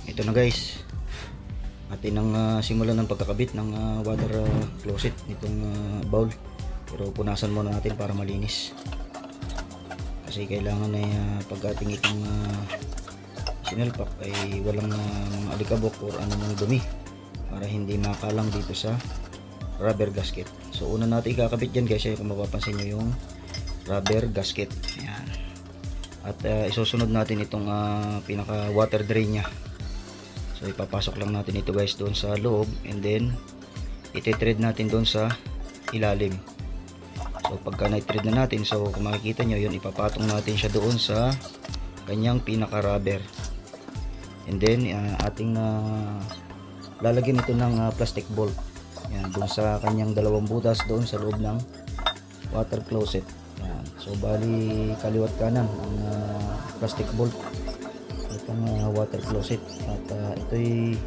Ito na guys, atin ang simulan ng pagkakabit ng water closet nitong bowl. Pero punasan muna natin para malinis, kasi kailangan ay pag ating itong sinalpak ay walang mga alikabok or anumang dumi para hindi makalang dito sa rubber gasket. So una natin ikakabit dyan guys, kung mapapansin nyo yung rubber gasket. Ayan. At isusunod natin itong pinaka water drain nya. So ipapasok lang natin ito guys doon sa loob, and then iti-thread natin doon sa ilalim. So pagka na-thread na natin, so kung makikita nyo yun, ipapatong natin siya doon sa kanyang pinaka rubber, and then ating lalagyan ito ng plastic bolt. Yan, doon sa kanyang dalawang butas doon sa loob ng water closet. Yan. So bali kaliwat kanan ang plastic bolt itong water closet, at ito'y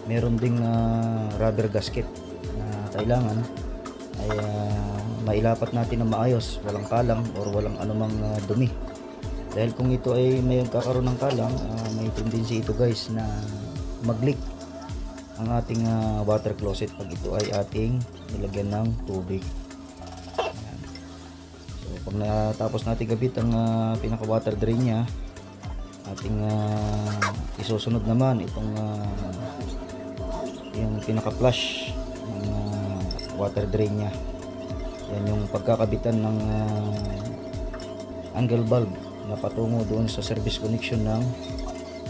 meron ding rubber gasket na kailangan ay mailapat natin na maayos, walang kalang or walang anumang dumi. Dahil kung ito ay may kakaroon ng kalang, may tendency ito guys na mag-leak ang ating water closet pag ito ay ating nilagyan ng tubig. Ayan. So pag natapos natin gabit ang pinaka water drain nya, ating isusunod naman itong yung pinaka flush ng water drain nya. Yan yung pagkakabitan ng angle bulb na patungo doon sa service connection ng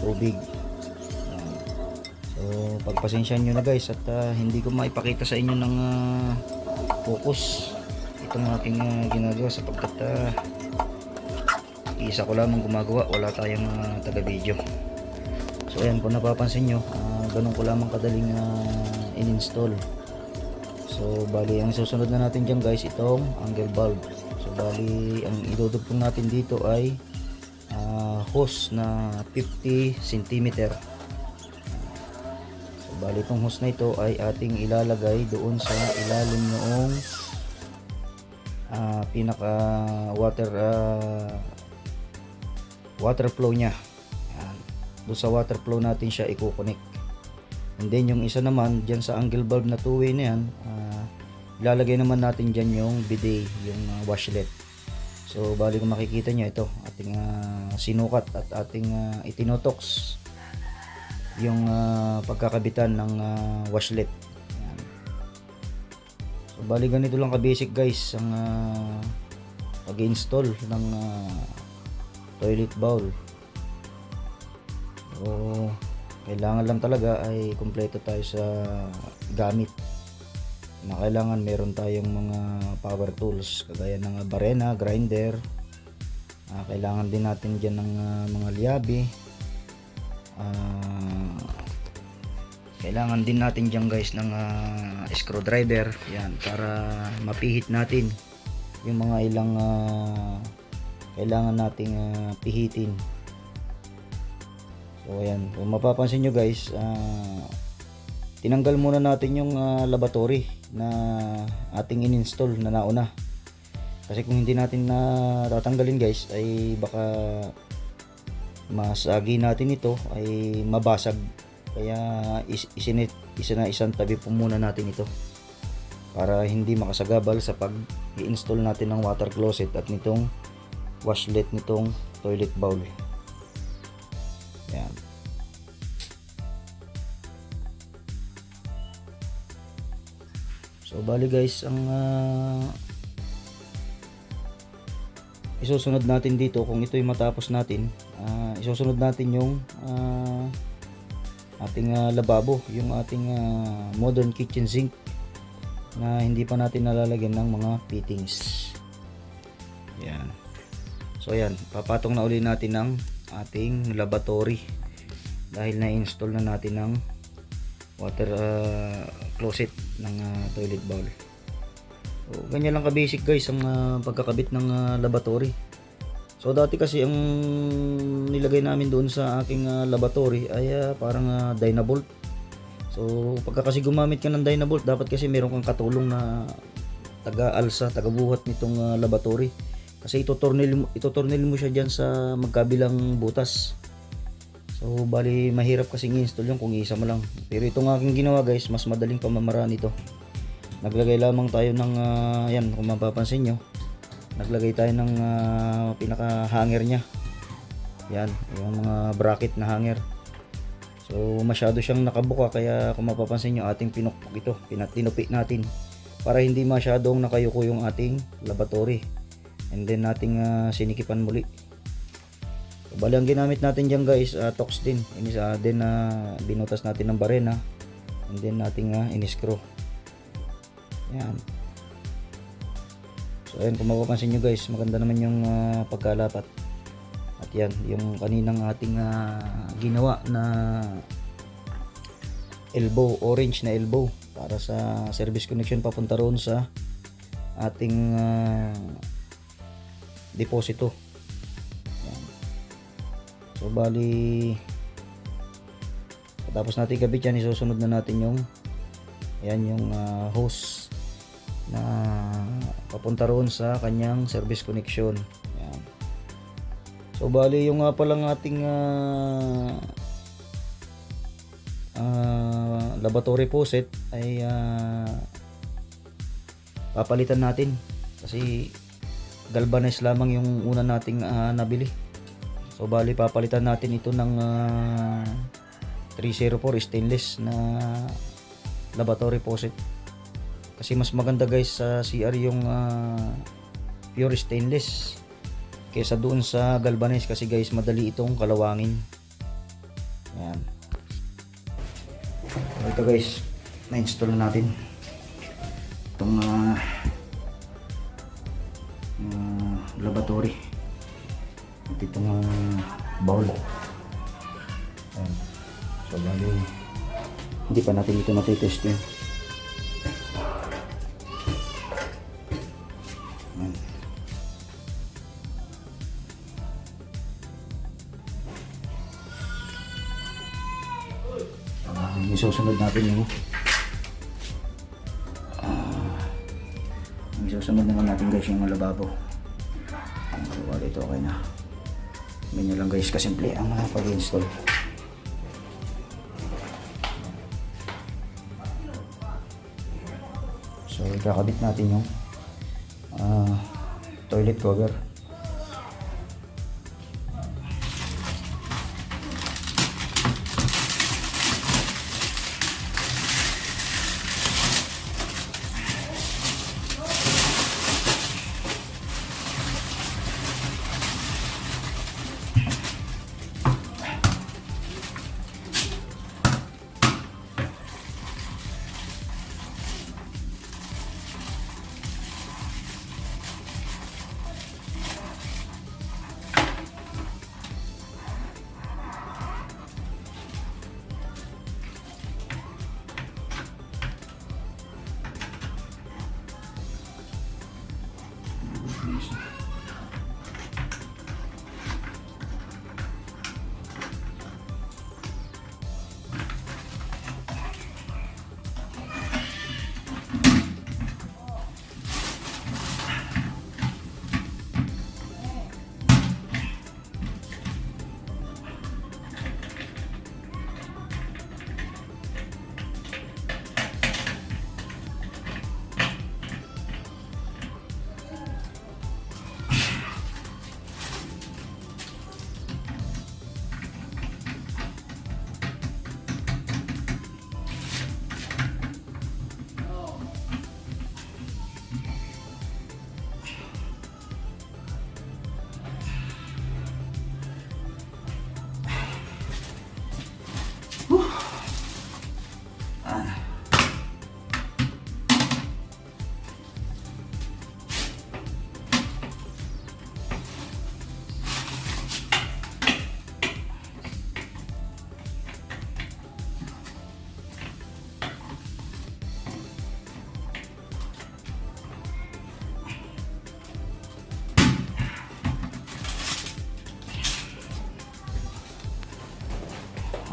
tubig. So pagpasensyahan nyo na guys, at hindi ko maipakita sa inyo ng focus itong aking ginagawa, sapagkat isa ko lamang gumagawa, wala tayong taga video. So ayan, kung napapansin nyo, ganun ko lamang kadaling in-install. So bali ang susunod na natin dyan guys, itong angle bulb. So bali ang idudugtong natin dito ay hose na 50 cm. Bali itong hose na ito ay ating ilalagay doon sa ilalim noong pinaka water flow nya. Ayan. Doon sa water flow natin siya i-connect, and then yung isa naman dyan sa angle bulb na two-way na yan, ilalagay naman natin dyan yung bidet, yung washlet. So bali kung makikita nyo, ito ating sinukat at ating itinotox yung pagkakabitan ng washlet. Ayan. So bali ganito lang ka basic guys ang pag-install ng toilet bowl. So kailangan lang talaga ay kumpleto tayo sa gamit, na kailangan meron tayong mga power tools kagaya ng barena, grinder. Kailangan din natin dyan ng mga liabi. Kailangan din natin dyan guys ng screwdriver, yan, para mapihit natin yung mga ilang kailangan nating pihitin. So ayan, kung mapapansin nyo guys, tinanggal muna natin yung lavatory na ating in-install na nauna, kasi kung hindi natin na tatanggalin guys ay baka masagi natin ito, ay mabasag. Kaya isang tabi po muna natin ito para hindi makasagabal sa pag i-install natin ng water closet at nitong washlet nitong toilet bowl. Yan. So bali guys, ang isusunod natin dito, kung ito'y matapos natin, isusunod natin yung ating lababo, yung ating modern kitchen sink na hindi pa natin nalalagyan ng mga fittings. Yan. So ayan, papatong na uli natin ng ating lavatory dahil na-install na natin ng water closet ng toilet bowl. So ganyan lang ka basic guys ang pagkakabit ng lavatory. So dati kasi ang nilagay namin doon sa aking lavatory ay parang Dynabolt. So pagka kasi gumamit ka ng Dynabolt, dapat kasi meron kang katulong na taga-alsa, taga-buhat nitong lavatory. Kasi itutornil mo siya dyan sa magkabilang butas. So bali mahirap kasing i-install yung kung isa mo lang. Pero itong aking ginawa guys, mas madaling pamamaraan ito. Naglagay lamang tayo ng yan, kung mapapansin nyo, naglagay tayo ng pinaka hanger nya. Yan, yung mga bracket na hanger. So masyado siyang nakabuka, kaya kung mapapansin nyo, ating pinukpok ito, tinupi natin para hindi masyadong nakayuko yung ating lavatory. And then nating sinikipan muli. So, bali ang ginamit natin dyan guys, tox din. Inis din binutas natin ng barena. And then nating in-screw. Yan. So ayan, kung mapapansin nyo guys, maganda naman yung pagkalapat. At yan, yung kaninang ating ginawa na elbow, orange na elbow para sa service connection papunta roon sa ating deposito. Yan. So bali tapos natin kabit yan, isusunod na natin yung ayan, yung hose na papunta roon sa kanyang service connection. Yan. So bali yung palang ating lavatory faucet ay papalitan natin kasi galvanized lamang yung una nating nabili. So bali papalitan natin ito ng 304 stainless na lavatory faucet. Kasi mas maganda guys sa CR yung pure stainless kaysa doon sa galvanized, kasi guys madali itong kalawangin. Ayan. So ito guys, na-install na natin itong lavatory at itong bowl. Ayan. So bali hindi pa natin ito natitesting. Isusunod natin yung isusunod naman natin guys yung lababo. So wala, ito okay na. Ganyan lang guys kasimple ang pag-install. So ikakabit natin yung toilet cover.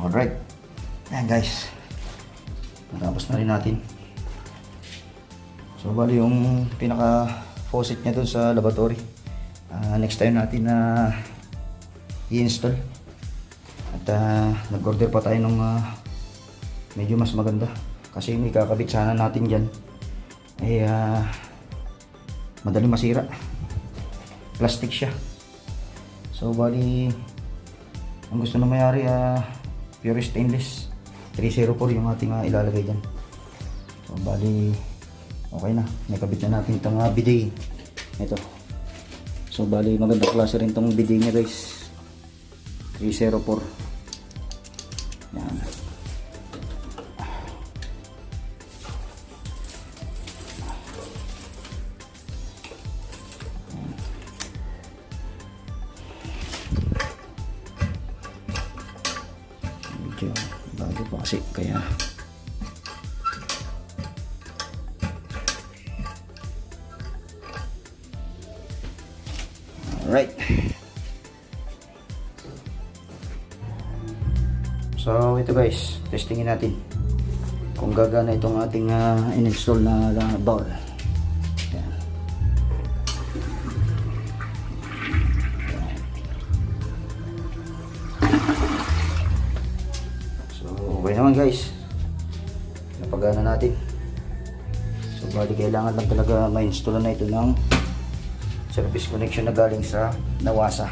Alright. Ayan guys. Natapos na rin natin. So bali yung pinaka faucet niya dun sa lavatory. Next time natin na i-install. At At nag-order pa tayo ng medyo mas maganda. Kasi yung ikakabit sana natin dyan ay madaling masira. Plastic siya. So bali, ang gusto na mayari pure stainless 304 yung ating ilalagay dyan. So bali, okay na. Nakabit na natin itong bidet. Ito. So bali, magandang klase rin itong bidet nya guys. 304. Yan. Medyo bago pa kasi kaya alright. So ito guys, testingin natin kung gagana itong ating in-install na bowl. Yan. So okay naman guys, napagana natin. So bali kailangan lang talaga ma-install na ito ng service connection na galing sa Nawasa.